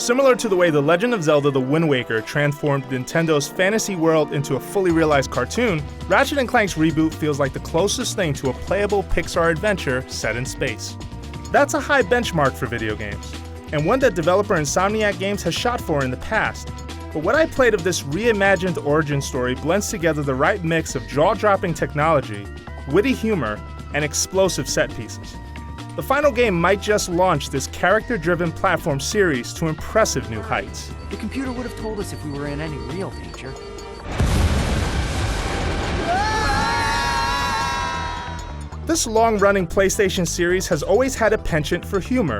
Similar to the way The Legend of Zelda: The Wind Waker transformed Nintendo's fantasy world into a fully realized cartoon, Ratchet & Clank's reboot feels like the closest thing to a playable Pixar adventure set in space. That's a high benchmark for video games, and one that developer Insomniac Games has shot for in the past. But what I played of this reimagined origin story blends together the right mix of jaw-dropping technology, witty humor, and explosive set pieces. The final game might just launch this character-driven platform series to impressive new heights. The computer would have told us if we were in any real danger. This long-running PlayStation series has always had a penchant for humor,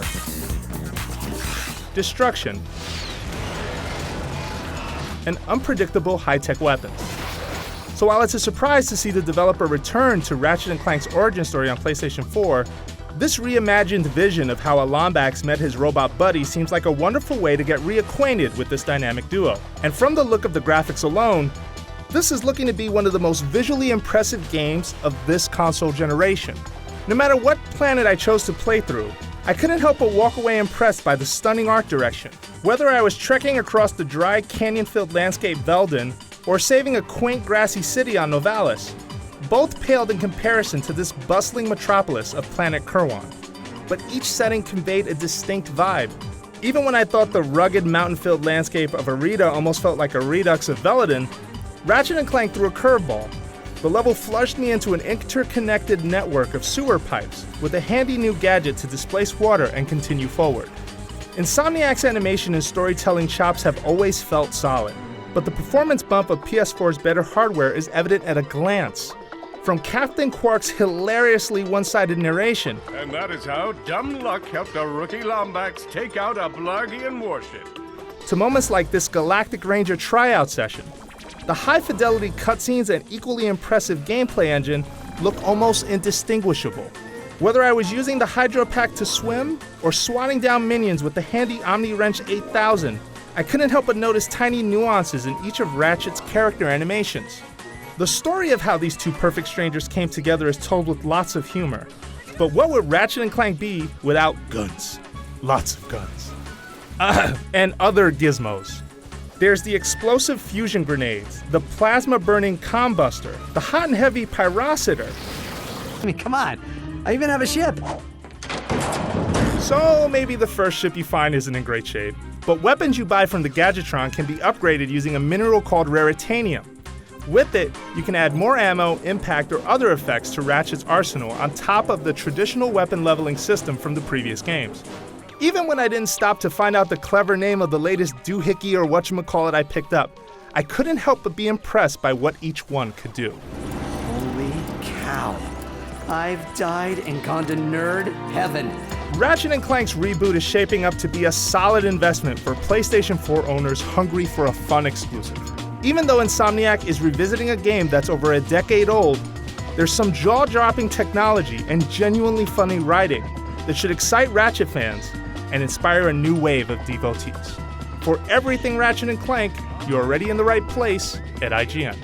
destruction, and unpredictable high-tech weapons. So while it's a surprise to see the developer return to Ratchet & Clank's origin story on PlayStation 4, this reimagined vision of how a Lombax met his robot buddy seems like a wonderful way to get reacquainted with this dynamic duo. And from the look of the graphics alone, this is looking to be one of the most visually impressive games of this console generation. No matter what planet I chose to play through, I couldn't help but walk away impressed by the stunning art direction. Whether I was trekking across the dry, canyon-filled landscape Veldin, or saving a quaint grassy city on Novalis, both paled in comparison to this bustling metropolis of planet Kirwan. But each setting conveyed a distinct vibe. Even when I thought the rugged, mountain-filled landscape of Arita almost felt like a redux of Veladin, Ratchet & Clank threw a curveball. The level flushed me into an interconnected network of sewer pipes with a handy new gadget to displace water and continue forward. Insomniac's animation and storytelling chops have always felt solid, but the performance bump of PS4's better hardware is evident at a glance. From Captain Quark's hilariously one-sided narration, and that is how dumb luck helped a rookie Lombax take out a Blargian warship, to moments like this Galactic Ranger tryout session, the high-fidelity cutscenes and equally impressive gameplay engine look almost indistinguishable. Whether I was using the Hydro Pack to swim or swatting down minions with the handy Omni-Wrench 8000, I couldn't help but notice tiny nuances in each of Ratchet's character animations. The story of how these two perfect strangers came together is told with lots of humor. But what would Ratchet & Clank be without guns? Lots of guns. And other gizmos. There's the explosive fusion grenades, the plasma-burning combuster, the hot and heavy pyrocitor. I mean, come on. I even have a ship. So maybe the first ship you find isn't in great shape, but weapons you buy from the Gadgetron can be upgraded using a mineral called raritanium. With it, you can add more ammo, impact, or other effects to Ratchet's arsenal on top of the traditional weapon leveling system from the previous games. Even when I didn't stop to find out the clever name of the latest doohickey or whatchamacallit I picked up, I couldn't help but be impressed by what each one could do. Holy cow. I've died and gone to nerd heaven. Ratchet & Clank's reboot is shaping up to be a solid investment for PlayStation 4 owners hungry for a fun exclusive. Even though Insomniac is revisiting a game that's over a decade old, there's some jaw-dropping technology and genuinely funny writing that should excite Ratchet fans and inspire a new wave of devotees. For everything Ratchet & Clank, you're already in the right place at IGN.